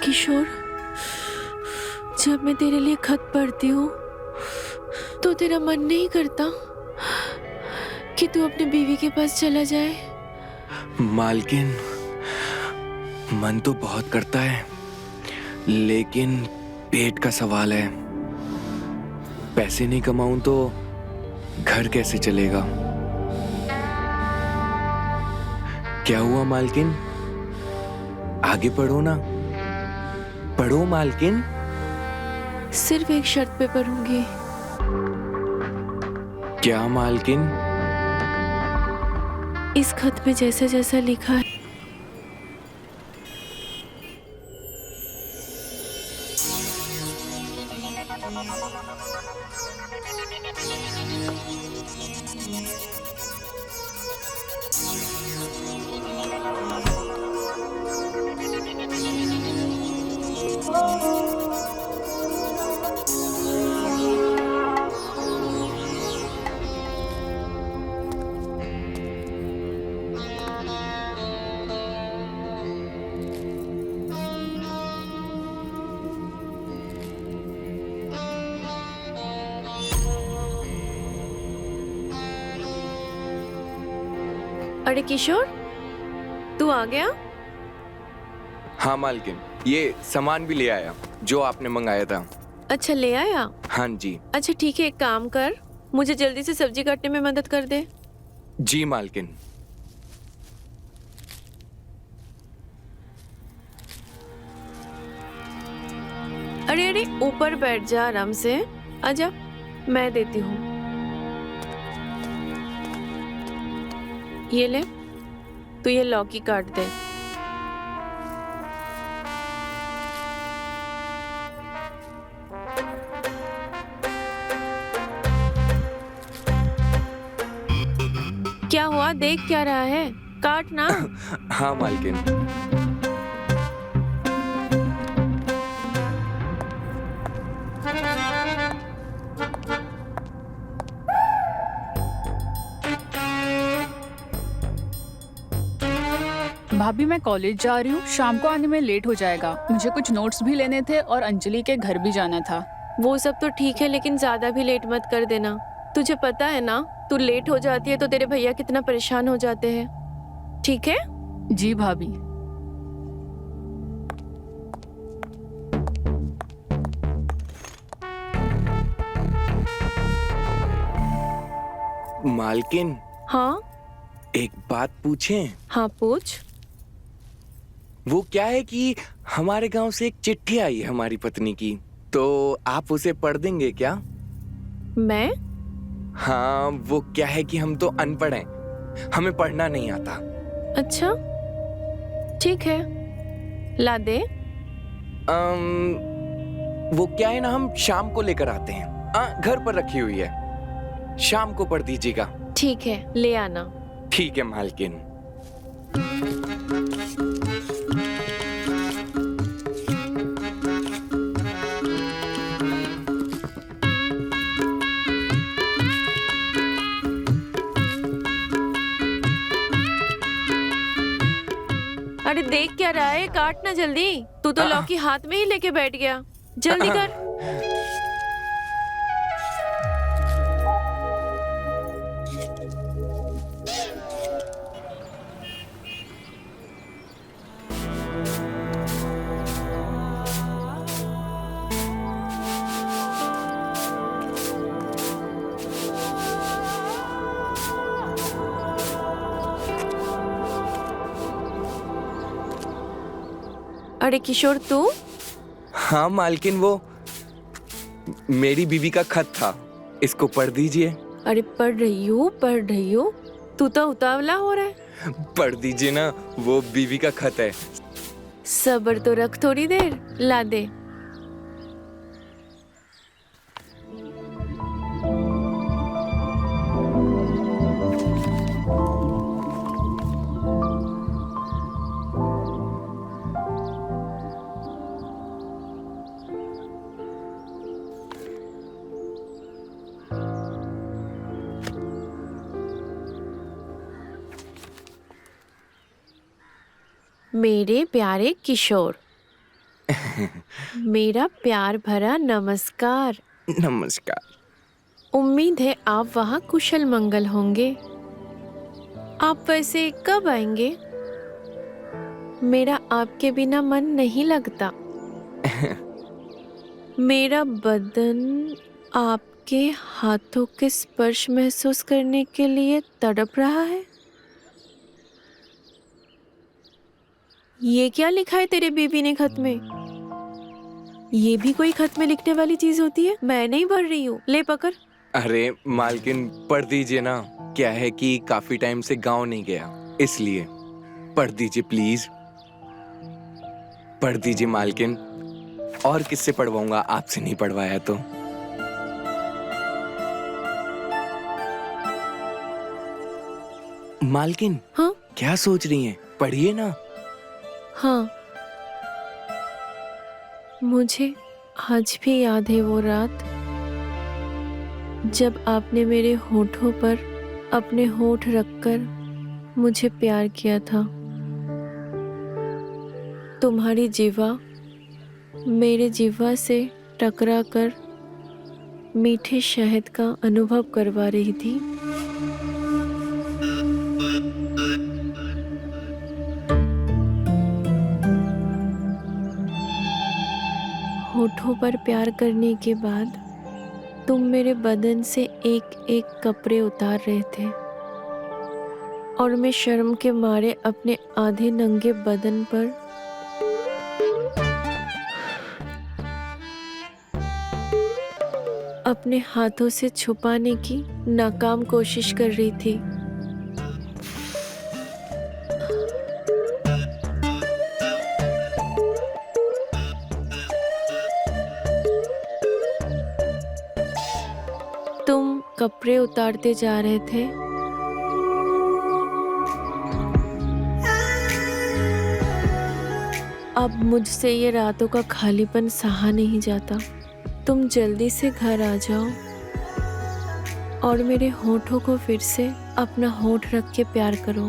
किशोर, जब मैं तेरे लिए खत पढ़ती हूँ तो तेरा मन नहीं करता कि तू अपने बीवी के पास चला जाए? मालकिन, मन तो बहुत करता है, लेकिन पेट का सवाल है। पैसे नहीं कमाऊं तो घर कैसे चलेगा? क्या हुआ मालकिन? आगे पढ़ो ना, पढ़ो मालकिन। सिर्फ एक शर्त पे पढ़ूंगी। क्या मालकिन? इस खत में जैसा जैसा लिखा है अरे किशोर, तू आ गया? हाँ मालकिन, ये सामान भी ले आया जो आपने मंगाया था। अच्छा, ले आया? हाँ जी। अच्छा ठीक है, एक काम कर, मुझे जल्दी से सब्जी काटने में मदद कर दे। जी मालकिन। अरे अरे, ऊपर बैठ जा, आराम से आजा, मैं देती हूँ। ये ले, तू ये लौकी काट दे। क्या हुआ, देख क्या रहा है? काट ना। हाँ मालकिन। भाभी, मैं कॉलेज जा रही हूँ, शाम को आने में लेट हो जाएगा। मुझे कुछ नोट्स भी लेने थे और अंजलि के घर भी जाना था। वो सब तो ठीक है, लेकिन ज्यादा भी लेट मत कर देना। तुझे पता है ना, तू लेट हो जाती है तो तेरे भैया कितना परेशान हो जाते हैं। ठीक है? जी भाभी। मालकिन, हाँ एक बात पूछें? हाँ, पूछ। वो क्या है कि हमारे गांव से एक चिट्ठी आई है हमारी पत्नी की, तो आप उसे पढ़ देंगे क्या? मैं? हाँ, वो क्या है कि हम तो अनपढ़ हैं, हमें पढ़ना नहीं आता। अच्छा ठीक है, ला दे। वो क्या है ना, हम शाम को लेकर आते हैं। घर पर रखी हुई है, शाम को पढ़ दीजिएगा। ठीक है, ले आना। ठीक है मालकिन। अरे देख क्या रहा है, काट ना जल्दी। तू तो लौकी हाथ में ही लेके बैठ गया, जल्दी कर। अरे किशोर, तू? हाँ मालकिन, वो मेरी बीवी का खत था, इसको पढ़ दीजिए। अरे पढ़ रही हूँ, पढ़ रही हूँ। तू तो उतावला हो रहा है। पढ़ दीजिए ना, वो बीवी का खत है। सब्र तो रख थोड़ी देर, ला दे। मेरे प्यारे किशोर, मेरा प्यार भरा नमस्कार। नमस्कार। उम्मीद है आप वहाँ कुशल मंगल होंगे। आप वैसे कब आएंगे? मेरा आपके बिना मन नहीं लगता। मेरा बदन आपके हाथों के स्पर्श महसूस करने के लिए तड़प रहा है। ये क्या लिखा है तेरे बीबी ने खत में? ये भी कोई खत में लिखने वाली चीज होती है? मैं नहीं भर रही हूँ, ले पकड़। अरे मालकिन, पढ़ दीजिए ना। क्या है कि काफी टाइम से गांव नहीं गया, इसलिए पढ़ दीजिए प्लीज। पढ़ दीजिए मालकिन। और किससे पढ़वाऊंगा, आपसे नहीं पढ़वाया तो। मालकिन, हाँ क्या सोच रही हैं? पढ़िए ना। हाँ, मुझे आज भी याद है वो रात जब आपने मेरे होठों पर अपने होठ रखकर मुझे प्यार किया था। तुम्हारी जिह्वा मेरे जिह्वा से टकराकर मीठे शहद का अनुभव करवा रही थी। होठों पर प्यार करने के बाद तुम मेरे बदन से एक एक कपड़े उतार रहे थे और मैं शर्म के मारे अपने आधे नंगे बदन पर अपने हाथों से छुपाने की नाकाम कोशिश कर रही थी। तुम कपड़े उतारते जा रहे थे। अब मुझसे ये रातों का खालीपन सहा नहीं जाता। तुम जल्दी से घर आ जाओ और मेरे होठों को फिर से अपना होठ रख के प्यार करो।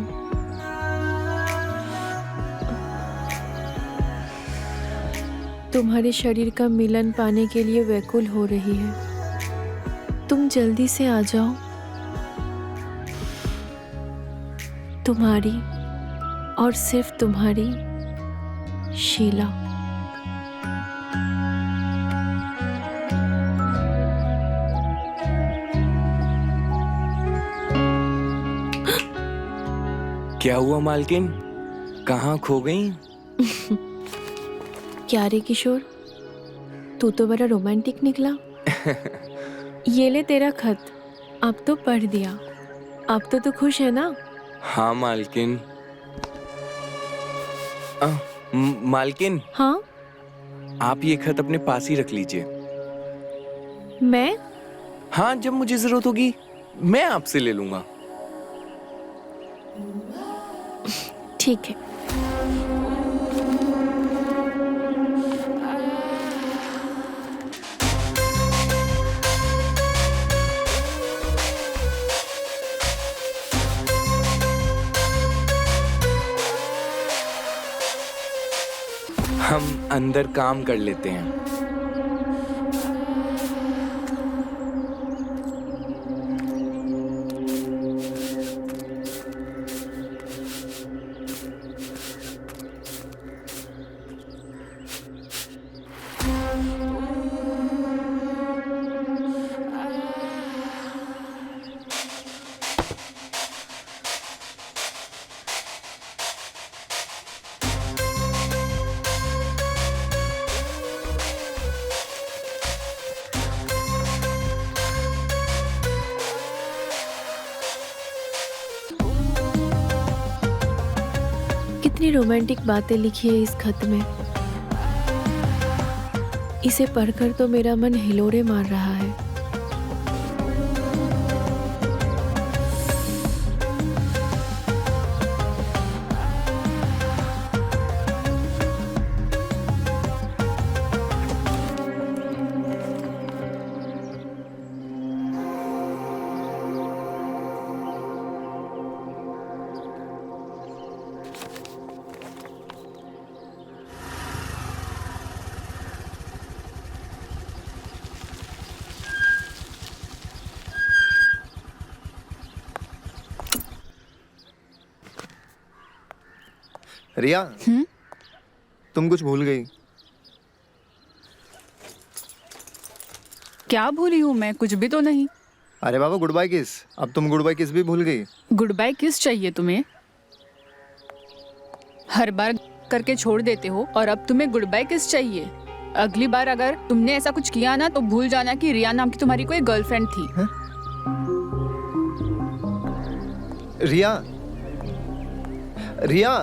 तुम्हारे शरीर का मिलन पाने के लिए व्याकुल हो रही है। तुम जल्दी से आ जाओ। तुम्हारी और सिर्फ तुम्हारी शीला। क्या हुआ मालकिन, कहाँ खो गई? क्या रे किशोर, तू तो बड़ा रोमांटिक निकला। ये ले तेरा खत, अब तो पढ़ दिया। अब तो तू खुश है ना? हाँ मालकिन। मालकिन, हाँ, आप ये खत अपने पास ही रख लीजिए। मैं? हाँ, जब मुझे जरूरत होगी मैं आपसे ले लूंगा। ठीक है। हम अंदर काम कर लेते हैं। कितनी रोमांटिक बातें लिखी है इस खत में। इसे पढ़कर तो मेरा मन हिलोरे मार रहा है। रिया, तुम कुछ भूल गई। क्या भूली हूँ मैं? कुछ भी तो नहीं। अरे बाबा, गुड बाय किस। अब तुम गुड बाय किस भी भूल गई। गुड बाय किस चाहिए तुम्हें? हर बार करके छोड़ देते हो और अब तुम्हें गुड बाय किस चाहिए? अगली बार अगर तुमने ऐसा कुछ किया ना तो भूल जाना कि रिया नाम की तुम्हारी कोई गर्लफ्रेंड थी। रिया, रिया,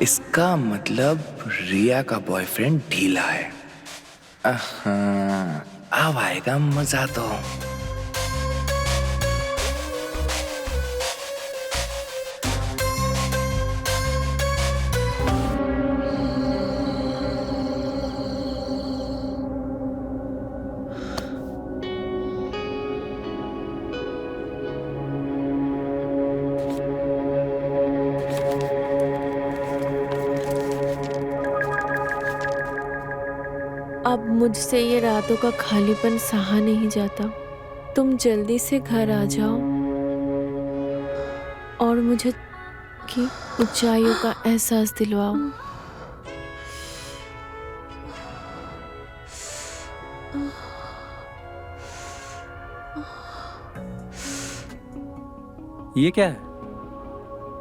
इसका मतलब रिया का बॉयफ्रेंड ढीला है। अब आएगा मजा तो। अब मुझसे ये रातों का खालीपन सहा नहीं जाता। तुम जल्दी से घर आ जाओ और मुझे की ऊंचाइयों का एहसास दिलवाओ। ये क्या है?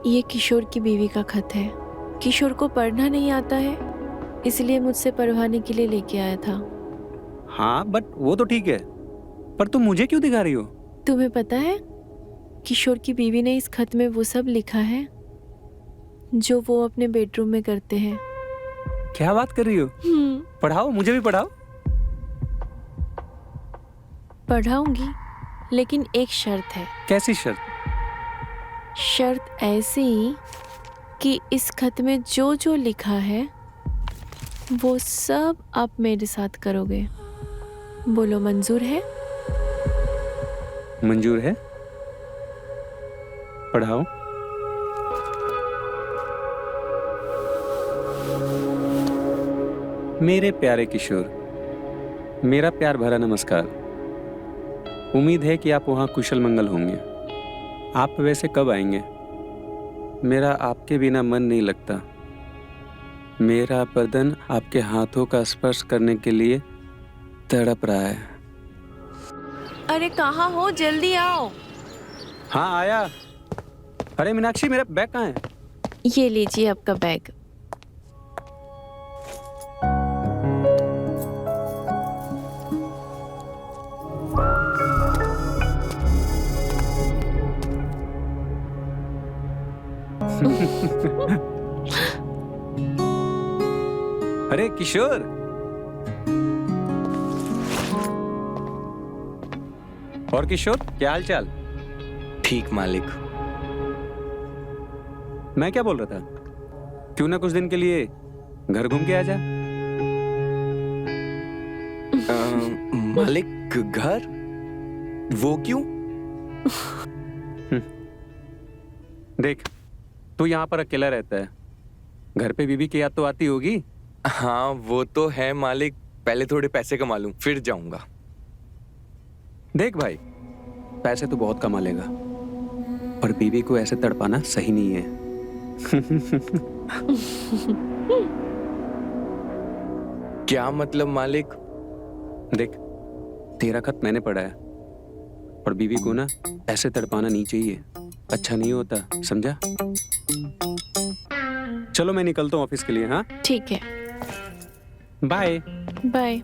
ये किशोर की बीवी का खत है। किशोर को पढ़ना नहीं आता है, इसलिए मुझसे पढ़वाने के लिए लेके आया था। हाँ, बट वो तो ठीक है, पर तुम मुझे क्यों दिखा रही हो? तुम्हें पता है, किशोर की बीवी ने इस खत में वो सब लिखा है जो वो अपने बेडरूम में करते हैं। क्या बात कर रही हो? पढ़ाओ, मुझे भी पढ़ाओ। पढ़ाऊंगी, लेकिन एक शर्त है। कैसी शर्त? शर्त ऐसी कि इस खत में जो जो लिखा है वो सब आप मेरे साथ करोगे। बोलो, मंजूर है? मंजूर है। पढ़ाओ। मेरे प्यारे किशोर, मेरा प्यार भरा नमस्कार। उम्मीद है कि आप वहाँ कुशल मंगल होंगे। आप वैसे कब आएंगे? मेरा आपके बिना मन नहीं लगता। मेरा बदन आपके हाथों का स्पर्श करने के लिए तड़प रहा है। अरे कहाँ हो? जल्दी आओ। हाँ, आया। अरे मीनाक्षी, मेरा बैग कहाँ है? ये लीजिए आपका बैग। अरे किशोर, और किशोर, क्या हाल चाल? ठीक मालिक। मैं क्या बोल रहा था, क्यों ना कुछ दिन के लिए घर घूम के आ जा? मालिक, घर? वो क्यों? देख, तू यहाँ पर अकेला रहता है, घर पे बीबी की याद तो आती होगी। हाँ, वो तो है मालिक। पहले थोड़े पैसे कमा लूं, फिर जाऊंगा। देख भाई, पैसे तो बहुत कमा लेगा, पर बीबी को ऐसे तड़पाना सही नहीं है। क्या मतलब मालिक? देख, तेरा खत मैंने पढ़ा है, और बीबी को ना ऐसे तड़पाना नहीं चाहिए। अच्छा नहीं होता, समझा? चलो मैं निकलता हूँ ऑफिस के लिए। हाँ, ठीक है, बाय बाय।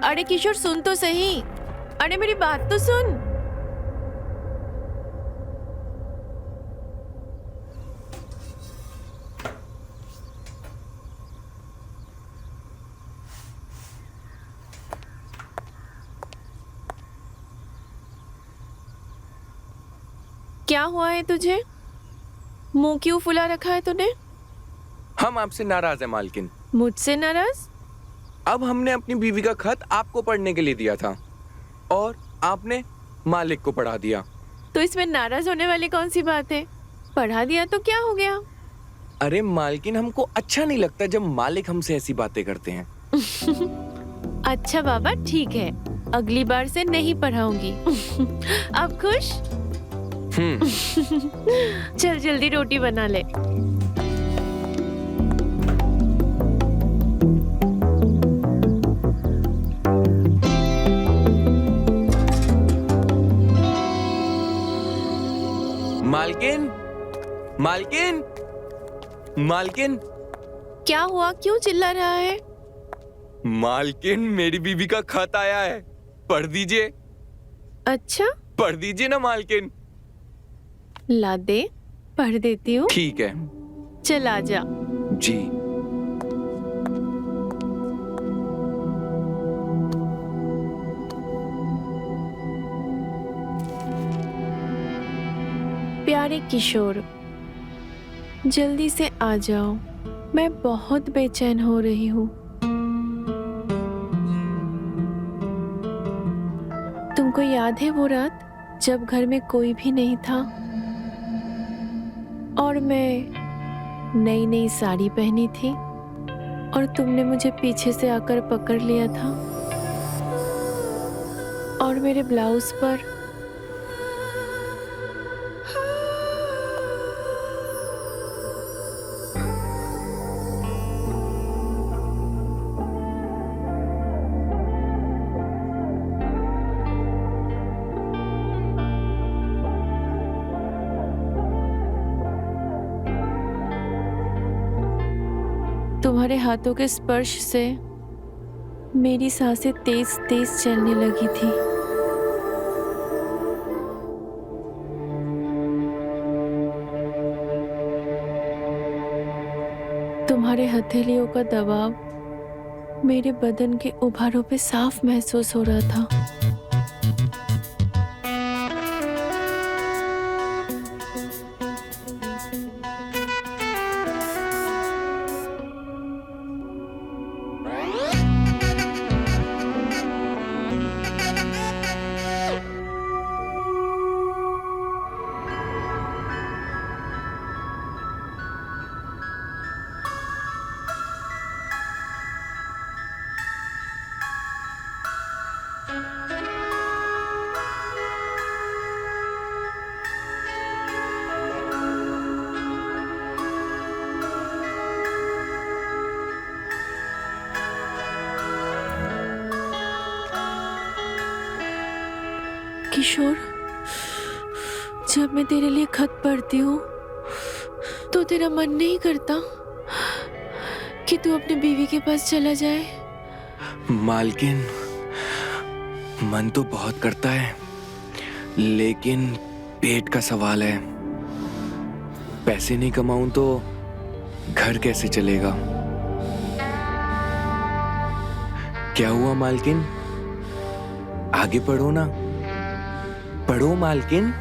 अरे किशोर, सुन तो सही। अरे मेरी बात तो सुन। क्या हुआ है तुझे? मुंह क्यों फुला रखा है तूने? हम आपसे नाराज हैं मालकिन। मुझसे नाराज? अब हमने अपनी बीवी का खत आपको पढ़ने के लिए दिया था और आपने मालिक को पढ़ा दिया। तो इसमें नाराज होने वाली कौन सी बात है? पढ़ा दिया तो क्या हो गया? अरे मालकिन, हमको अच्छा नहीं लगता जब मालिक हमसे ऐसी बातें करते हैं। अच्छा बाबा, ठीक है, अगली बार से नहीं पढ़ाऊंगी। अब खुश? चल जल्दी रोटी बना ले। मालकिन, मालकिन, मालकिन, क्या हुआ? क्यों चिल्ला रहा है? मालकिन, मेरी बीवी का खत आया है, पढ़ दीजिए। अच्छा, पढ़ दीजिए ना मालकिन। ला दे, पढ़ देती हूँ। ठीक है। चल आजा। जी। प्यारे किशोर, जल्दी से आ जाओ, मैं बहुत बेचैन हो रही हूँ। तुमको याद है वो रात जब घर में कोई भी नहीं था और मैं नई नई साड़ी पहनी थी और तुमने मुझे पीछे से आकर पकड़ लिया था और मेरे ब्लाउज पर तुम्हारे हाथों के स्पर्श से मेरी सांसें तेज तेज चलने लगी थी। तुम्हारे हथेलियों का दबाव मेरे बदन के उभारों पे साफ महसूस हो रहा था। किशोर, जब मैं तेरे लिए खत पढ़ती हूँ तो तेरा मन नहीं करता कि तू अपने बीवी के पास चला जाए? मालकिन, मन तो बहुत करता है, लेकिन पेट का सवाल है। पैसे नहीं कमाऊं तो घर कैसे चलेगा? क्या हुआ मालकिन? आगे पढ़ो ना, पढ़ो मालकिन।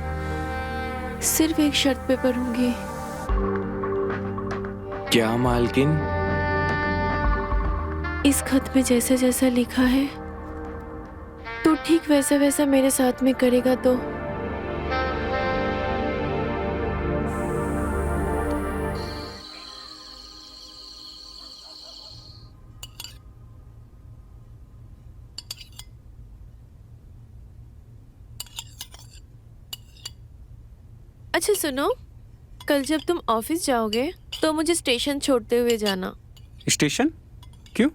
सिर्फ एक शर्त पे पढ़ूंगी। क्या मालकिन? इस खत में जैसा जैसा लिखा है तो ठीक वैसा वैसा मेरे साथ में करेगा तो? अच्छा सुनो, कल जब तुम ऑफिस जाओगे तो मुझे स्टेशन छोड़ते हुए जाना। स्टेशन? क्यों?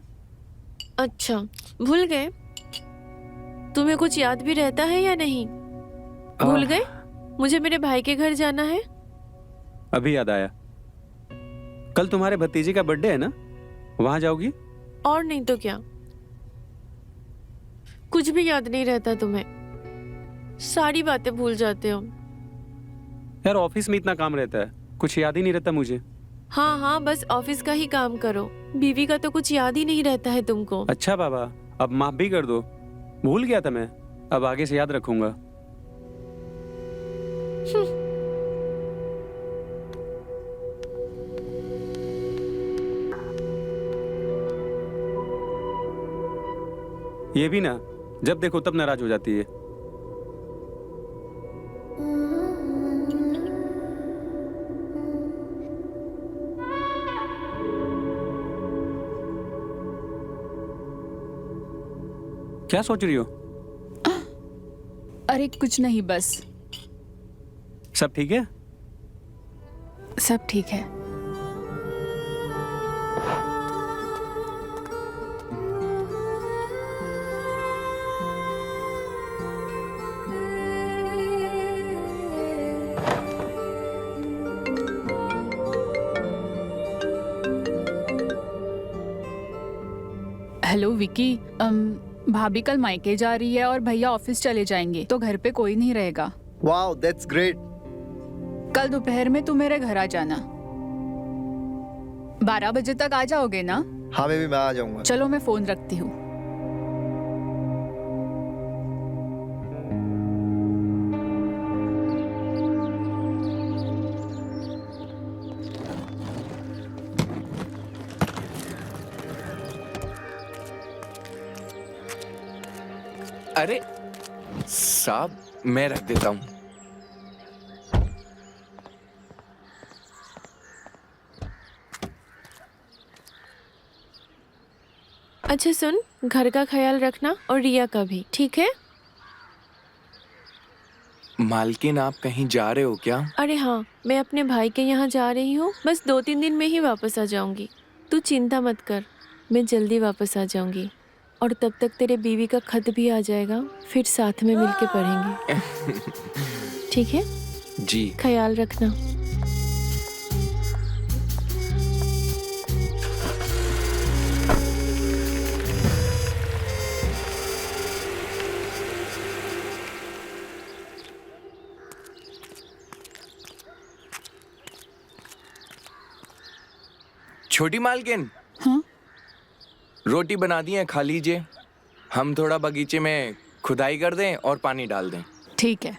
अच्छा, भूल गए? तुम्हें कुछ याद भी रहता है या नहीं? भूल गए? मुझे मेरे भाई के घर जाना है। अभी याद आया, कल तुम्हारे भतीजे का बर्थडे है ना, वहां जाओगी? और नहीं तो क्या, कुछ भी याद नहीं रहता तुम्हें, सारी बातें भूल जाते हो। यार ऑफिस में इतना काम रहता है, कुछ याद ही नहीं रहता मुझे। हाँ हाँ, बस ऑफिस का ही काम करो, बीवी का तो कुछ याद ही नहीं रहता है तुमको। अच्छा बाबा, अब माफ भी कर दो, भूल गया था मैं, अब आगे से याद रखूंगा। ये भी ना, जब देखो तब नाराज हो जाती है। क्या सोच रही हो? अरे कुछ नहीं, बस सब ठीक है? सब ठीक है। हेलो विकी, भाभी कल मायके जा रही है और भैया ऑफिस चले जाएंगे, तो घर पे कोई नहीं रहेगा। Wow, that's great. कल दोपहर में तुम मेरे घर आ जाना। 12 बजे तक आ जाओगे ना? हाँ बेबी, मैं आ जाऊंगा। चलो मैं फोन रखती हूँ। अरे साहब, मैं रख देता हूँ। अच्छा सुन, घर का ख्याल रखना और रिया का भी, ठीक है? मालकिन, आप कहीं जा रहे हो क्या? अरे हाँ, मैं अपने भाई के यहाँ जा रही हूँ, बस 2-3 दिन में ही वापस आ जाऊंगी। तू चिंता मत कर, मैं जल्दी वापस आ जाऊंगी। और तब तक तेरे बीवी का खत भी आ जाएगा, फिर साथ में मिलके पढ़ेंगे। ठीक है? जी। ख्याल रखना। छोटी मालकिन, हाँ? रोटी बना दी है, खा लीजिए। हम थोड़ा बगीचे में खुदाई कर दें और पानी डाल दें। ठीक है।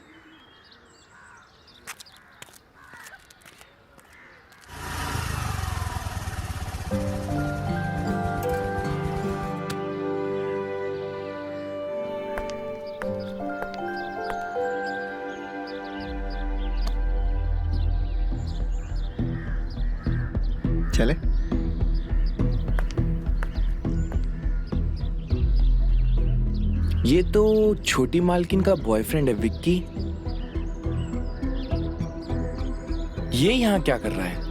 चले। ये तो छोटी मालकिन का बॉयफ्रेंड है विक्की। ये यहाँ क्या कर रहा है?